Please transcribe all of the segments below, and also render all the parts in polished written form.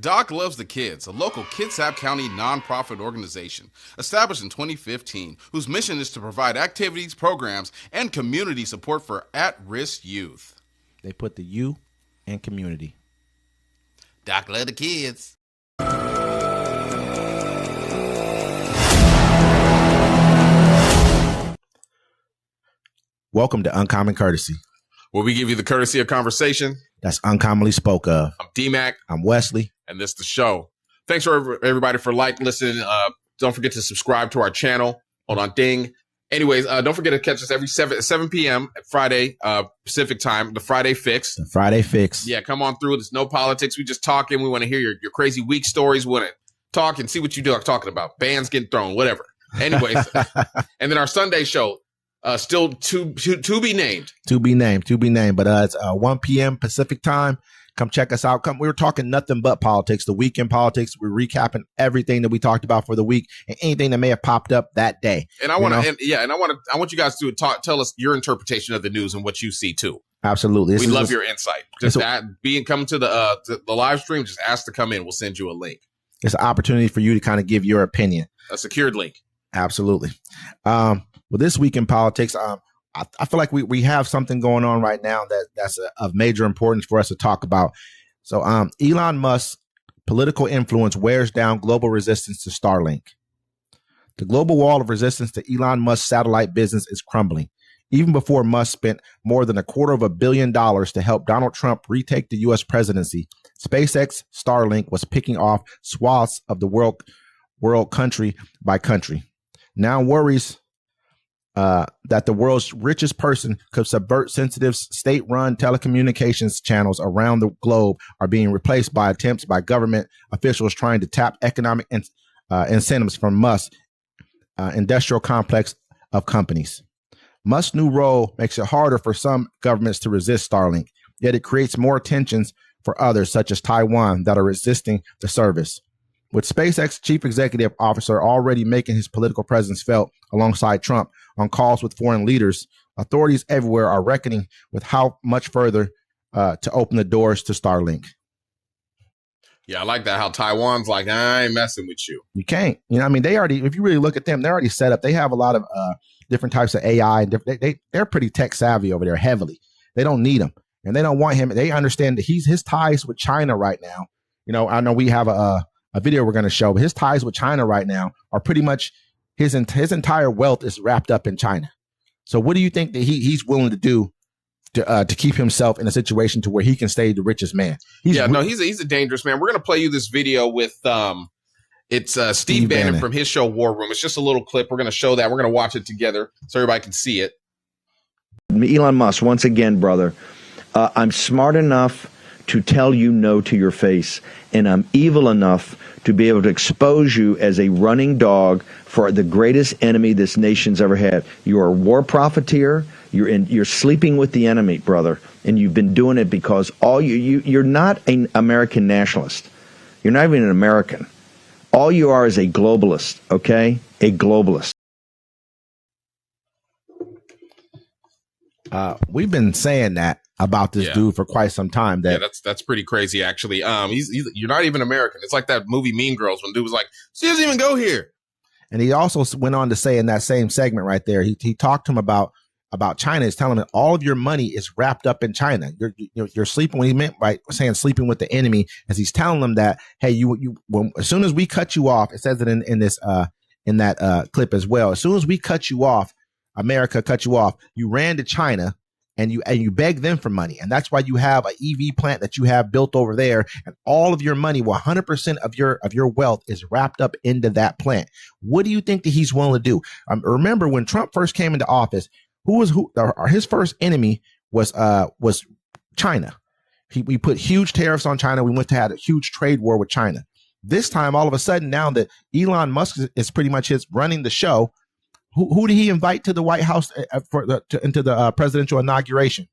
Doc Loves the Kids, a local Kitsap County nonprofit organization established in 2015, whose mission is to provide activities, programs, and community support for at-risk youth. They put the U in community. Doc Loves the Kids. Welcome to Uncommon Courtesy, where we give you the courtesy of conversation that's uncommonly spoke of. I'm D-Mac. I'm Wesley. And this is the show. Thanks for everybody for listening. Don't forget to subscribe to our channel. Hold on, ding. Anyways, don't forget to catch us every 7 p.m. at Friday Pacific time, the Friday Fix. The Friday Fix. Yeah, come on through. There's no politics. We just talking. We want to hear your crazy week stories. We want to talk and see what you do talking about. Bands getting thrown, whatever. Anyways, and then our Sunday show, still to be named. To be named. But it's 1 p.m. Pacific time. Come check us out. We were talking nothing but politics, the week in politics. We're recapping everything that we talked about for the week and anything that may have popped up that day. And I want you guys to tell us your interpretation of the news and what you see too. Absolutely. We love your insight. Just coming to the live stream, just ask to come in. We'll send you a link. It's an opportunity for you to kind of give your opinion. A secured link. Absolutely. Well, this week in politics, I feel like we have something going on right now that's of major importance for us to talk about. So Elon Musk's political influence wears down global resistance to Starlink. The global wall of resistance to Elon Musk's satellite business is crumbling. Even before Musk spent more than $250 million to help Donald Trump retake the U.S. presidency, SpaceX Starlink was picking off swaths of the world country by country. Now worries that the world's richest person could subvert sensitive state-run telecommunications channels around the globe are being replaced by attempts by government officials trying to tap economic incentives from Musk's industrial complex of companies. Musk's new role makes it harder for some governments to resist Starlink, yet it creates more tensions for others, such as Taiwan, that are resisting the service. With SpaceX chief executive officer already making his political presence felt alongside Trump on calls with foreign leaders, authorities everywhere are reckoning with how much further to open the doors to Starlink. Yeah, I like that. How Taiwan's like, I ain't messing with you. You can't. They already, if you really look at them, they're already set up. They have a lot of different types of AI. And they're pretty tech savvy over there heavily. They don't need him. And they don't want him. They understand that his ties with China right now. I know we have a video we're going to show, but his ties with China right now are pretty much his entire wealth is wrapped up in China. So what do you think that he's willing to do to keep himself in a situation to where he can stay the richest man? He's a dangerous man. We're going to play you this video with it's Steve Bannon from his show War Room. It's just a little clip. We're going to show that. We're going to watch it together so everybody can see it. Elon Musk, once again, brother, I'm smart enough to tell you no to your face, and I'm evil enough to be able to expose you as a running dog for the greatest enemy this nation's ever had. You're a war profiteer. You're sleeping with the enemy, brother, and you've been doing it because you're not an American nationalist. You're not even an American. All you are is a globalist, okay? A globalist. We've been saying that about this dude for quite some time. That's pretty crazy, actually. You're not even American. It's like that movie Mean Girls when dude was like, she doesn't even go here. And he also went on to say in that same segment right there, he talked to him about China. He's telling him that all of your money is wrapped up in China. You're sleeping. What he meant by saying sleeping with the enemy is he's telling them that, hey, as soon as we cut you off, it says it in that clip as well. As soon as we cut you off, America cut you off, you ran to China and you beg them for money. And that's why you have an EV plant that you have built over there. And all of your money, 100% of your wealth is wrapped up into that plant. What do you think that he's willing to do? Remember when Trump first came into office, his first enemy was China. We put huge tariffs on China. We had a huge trade war with China. This time, all of a sudden, now that Elon Musk is pretty much running the show, who did he invite to the White House into the presidential inauguration?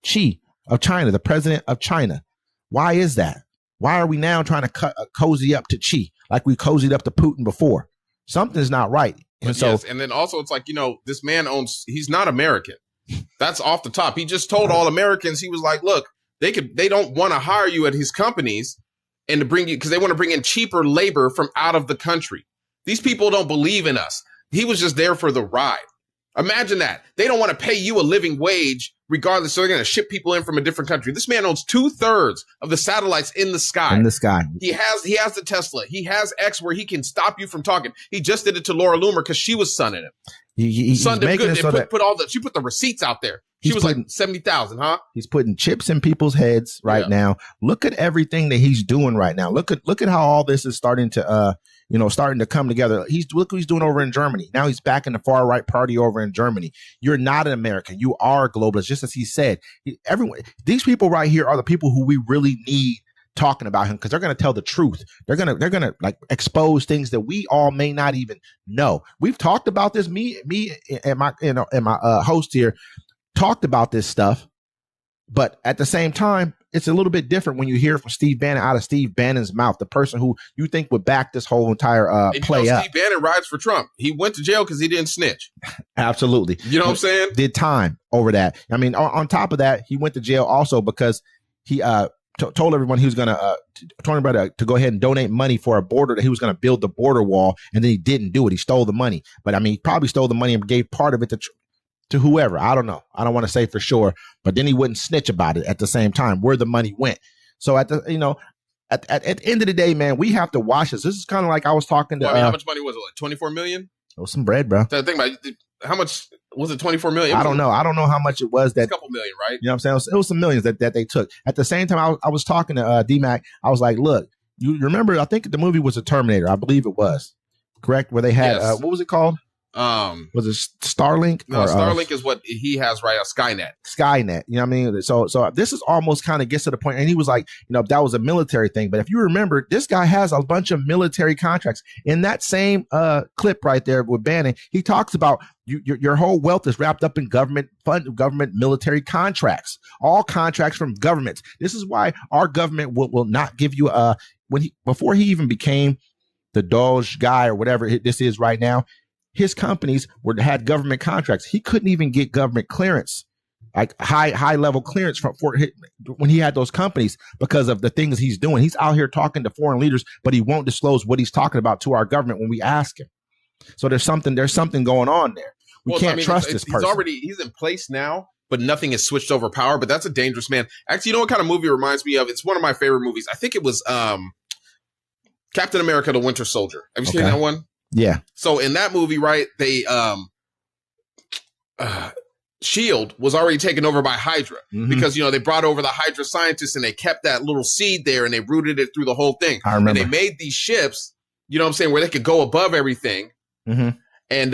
Xi of China, the president of China. Why is that? Why are we now trying to cozy up to Xi like we cozied up to Putin before? Something's not right. And and then also it's like, this man he's not American. That's off the top. He just told all Americans, he was like, look, they don't want to hire you at his companies and to bring you, because they want to bring in cheaper labor from out of the country. These people don't believe in us. He was just there for the ride. Imagine that. They don't want to pay you a living wage regardless, so they're going to ship people in from a different country. This man owns 2/3 of the satellites in the sky. In the sky. He has the Tesla. He has X where he can stop you from talking. He just did it to Laura Loomer because she was sunning him. He's Sunned him making good. it so She put the receipts out there. She was putting, like 70,000, huh? He's putting chips in people's heads right now. Look at everything that he's doing right now. Look at how all this is starting to starting to come together. Look what he's doing over in Germany. Now he's back in the far right party over in Germany. You're not an American. You are a globalist, just as he said. These people right here are the people who we really need talking about him, because they're going to tell the truth. They're going to like expose things that we all may not even know. We've talked about this. Me and my host here talked about this stuff, but at the same time, it's a little bit different when you hear from Steve Bannon out of Steve Bannon's mouth, the person who you think would back this whole entire play up. Steve Bannon rides for Trump. He went to jail because he didn't snitch. Absolutely. You know what I'm saying? Did time over that. I mean, on top of that, he went to jail also because he told everyone he was going to go ahead and donate money for a border, that he was going to build the border wall, and then he didn't do it. He stole the money. But I mean, he probably stole the money and gave part of it to whoever. I don't know. I don't want to say for sure, but then he wouldn't snitch about it at the same time where the money went. So at the end of the day, man, we have to watch this. This is kind of like I was talking to. How much money was it? Like 24 million? It was some bread, bro. Think about it. How much was it? 24 million? I don't know. I don't know how much it was. That a couple million, right? You know what I'm saying? It was some millions that they took. At the same time, I was talking to D-Mac. I was like, look, you remember, I think the movie was a Terminator. I believe it was. Correct? Where they had, what was it called? Was it Starlink? No, Starlink is what he has right now. Skynet. You know what I mean? So this is almost kind of gets to the point. And he was like, that was a military thing. But if you remember, this guy has a bunch of military contracts. In that same clip right there with Bannon, he talks about your whole wealth is wrapped up in government military contracts, all contracts from governments. This is why our government will not give you before he even became the Doge guy or whatever this is right now. His companies had government contracts. He couldn't even get government clearance, like high level clearance when he had those companies, because of the things he's doing. He's out here talking to foreign leaders, but he won't disclose what he's talking about to our government when we ask him. So there's something going on there. We can't trust this person. He's in place now, but nothing has switched over power. But that's a dangerous man. Actually, you know what kind of movie it reminds me of? It's one of my favorite movies. I think it was Captain America: The Winter Soldier. Have you seen that one? Yeah. So in that movie, right, they Shield was already taken over by Hydra, because they brought over the Hydra scientists and they kept that little seed there and they rooted it through the whole thing. I remember. And they made these ships, you know what I'm saying, where they could go above everything. Mm-hmm. And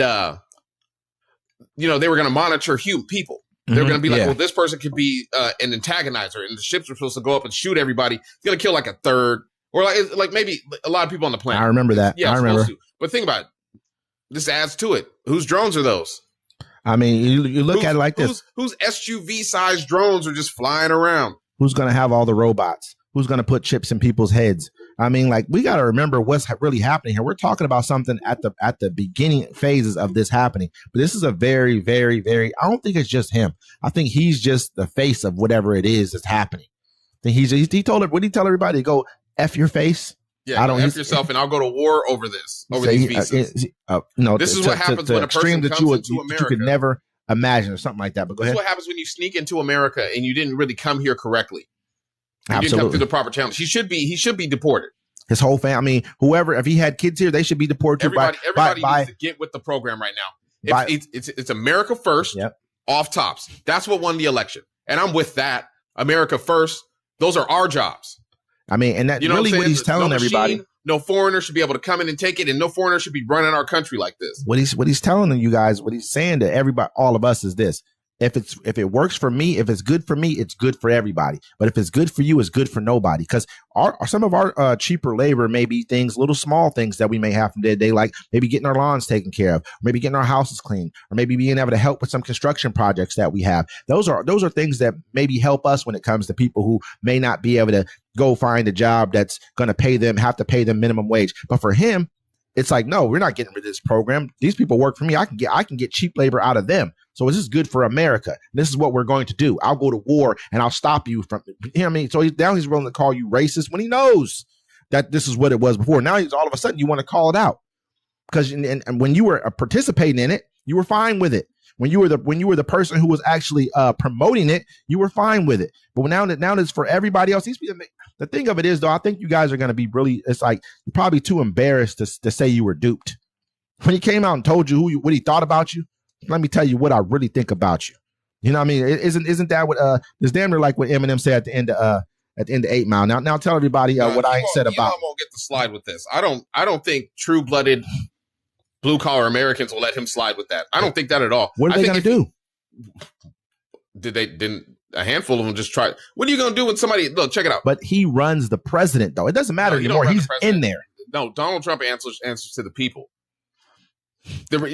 they were going to monitor people. They're going to be like, well, this person could be an antagonizer, and the ships were supposed to go up and shoot everybody. It's going to kill like a third, or like maybe a lot of people on the planet. I remember that. Yeah, I remember. But think about it. This adds to it. Whose drones are those? I mean, you look at it like this. Whose SUV-sized drones are just flying around? Who's going to have all the robots? Who's going to put chips in people's heads? I mean, like, we got to remember what's really happening here. We're talking about something at the beginning phases of this happening. But this is a very, very, very, I don't think it's just him. I think he's just the face of whatever it is that's happening. I think he told it. What did he tell everybody? Go F your face. Yeah, F yourself, and I'll go to war over this, these visas. This is what happens when a person comes into America. You could never imagine, or something like that. But go ahead. This is what happens when you sneak into America and you didn't really come here correctly. You didn't Absolutely. come through the proper channels. He should be deported. His whole family. I mean, whoever, if he had kids here, they should be deported. Everybody needs to get with the program right now. It's America first, off tops. That's what won the election. And I'm with that. America first. Those are our jobs. I mean, and that's really what he's telling everybody. No foreigner should be able to come in and take it, and no foreigner should be running our country like this. What he's telling you guys, what he's saying to everybody, all of us, is this: if it works for me, if it's good for me, it's good for everybody. But if it's good for you, it's good for nobody. Because some of our cheaper labor may be things, little small things that we may have from day to day, like maybe getting our lawns taken care of, or maybe getting our houses clean, or maybe being able to help with some construction projects that we have. Those are things that maybe help us when it comes to people who may not be able to go find a job that's going to have to pay them minimum wage. But for him, it's like, no, we're not getting rid of this program. These people work for me. I can get cheap labor out of them. So this is good for America. This is what we're going to do. I'll go to war and I'll stop you from, you know what I mean? So now he's willing to call you racist when he knows that this is what it was before. Now he's all of a sudden you want to call it out because and when you were participating in it, you were fine with it. When you were the person who was actually promoting it, you were fine with it. But now that it's for everybody else, these people. The thing of it is, though, I think you guys are going to be really. It's like you're probably too embarrassed to say you were duped. When he came out and told you what he thought about you, let me tell you what I really think about you. You know what I mean? Isn't that what it's damn near like what Eminem said at the end of 8 Mile. Now tell everybody what I ain't said about. Elon won't get the slide with this. I don't think true-blooded blue collar Americans will let him slide with that. I don't think that at all. What are they going to do? Didn't a handful of them just try? What are you going to do when somebody look? Check it out. But he runs the president, though. It doesn't matter anymore. He's in there. No, Donald Trump answers to the people.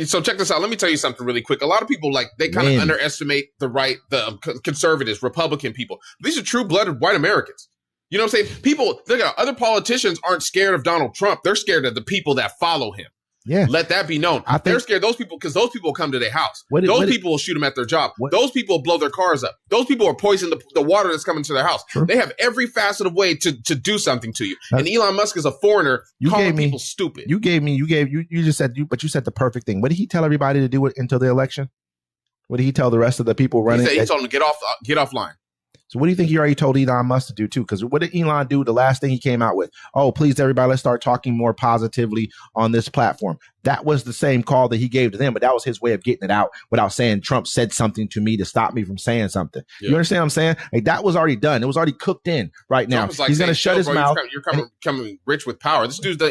So check this out. Let me tell you something really quick. A lot of people they kind of underestimate the conservatives, Republican people. These are true-blooded white Americans. You know what I'm saying? People, other politicians aren't scared of Donald Trump. They're scared of the people that follow him. Yeah. Let that be known. They're scared of those people because those people come to their house. Those people will shoot them at their job. Those people will blow their cars up. Those people are poisoning the water that's coming to their house. True. They have every facet of way to do something to you. And Elon Musk is a foreigner calling people stupid. You just said the perfect thing. What did he tell everybody to do until the election? What did he tell the rest of the people running? He told them to get offline. So what do you think he already told Elon Musk to do too? Because what did Elon do? The last thing he came out with, oh, please, everybody, let's start talking more positively on this platform. That was the same call that he gave to them, but that was his way of getting it out without saying Trump said something to me to stop me from saying something. Yeah. You understand what I'm saying? Like that was already done. It was already cooked in right now. He's going to shut his mouth. You're coming rich with power. This dude's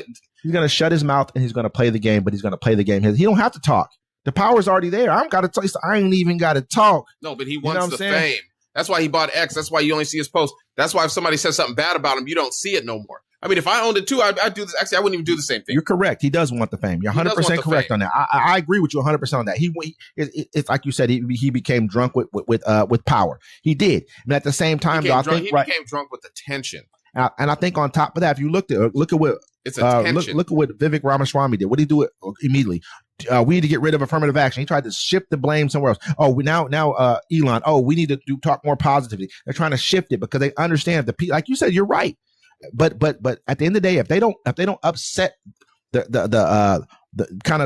he's going to shut his mouth and he's going to play the game, but he's going to play the game. He don't have to talk. The power's already there. I ain't even got to talk. No, but he wants the fame. That's why he bought X. That's why you only see his posts. That's why if somebody says something bad about him, you don't see it no more. I mean, if I owned it too, I'd do this. Actually, I wouldn't even do the same thing. You're correct. He does want the fame. You're 100% correct on that. I agree with you 100% on that. It's like you said, he became drunk with power. He did. And at the same time, he became drunk with attention. And I think on top of that, if you look at what it's attention. Look at what Vivek Ramaswamy did. What did he do immediately? We need to get rid of affirmative action. He tried to shift the blame somewhere else. Oh, now Elon. Oh, we need to talk more positively. They're trying to shift it because they understand like you said, you're right. But at the end of the day, if they don't upset the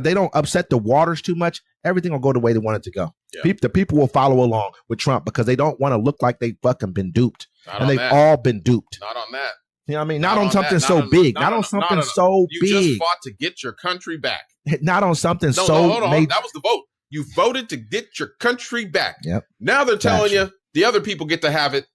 they don't upset the waters too much, everything will go the way they want it to go. Yeah. The people will follow along with Trump because they don't want to look like they fucking been duped. They've all been duped. Not on that. You know what I mean? Not on something so big. Not on something so big. You just fought to get your country back. Not on something so hold on. That was the vote. You voted to get your country back. Yep. Now they're telling you the other people get to have it.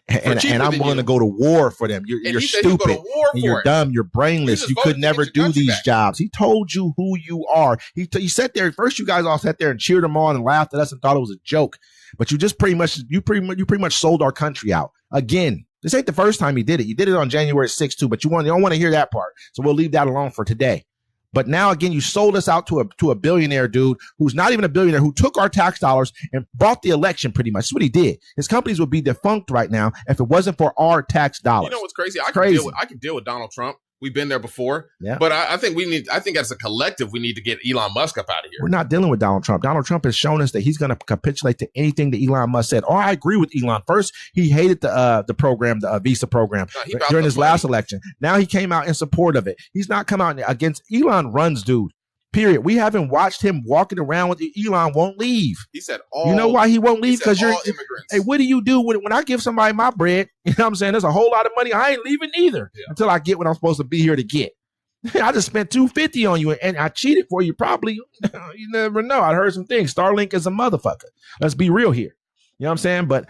And I'm willing to go to war for them. You're stupid. And you're dumb. You're brainless. You could never do these jobs. He told you who you are. He sat there. First, you guys all sat there and cheered him on and laughed at us and thought it was a joke. But you just pretty much sold our country out again. This ain't the first time he did it. You did it on January 6th too, but you don't want to hear that part. So we'll leave that alone for today. But now again, you sold us out to a billionaire dude who's not even a billionaire, who took our tax dollars and bought the election pretty much. That's what he did. His companies would be defunct right now if it wasn't for our tax dollars. You know what's crazy? I can deal with Donald Trump. We've been there before. Yeah. But I think as a collective, we need to get Elon Musk up out of here. We're not dealing with Donald Trump. Donald Trump has shown us that he's going to capitulate to anything that Elon Musk said. Oh, I agree with Elon. First, he hated the program, the visa program during his last election. Now he came out in support of it. He's not come out against Elon runs, dude. Period. We haven't watched him walking around with Elon won't leave. He said you know why he won't leave? Because you're immigrants. Hey, what do you do when I give somebody my bread? You know what I'm saying? There's a whole lot of money. I ain't leaving either until I get what I'm supposed to be here to get. I just spent $250 on you and I cheated for you. Probably, you never know. I heard some things. Starlink is a motherfucker. Let's be real here. You know what I'm saying? But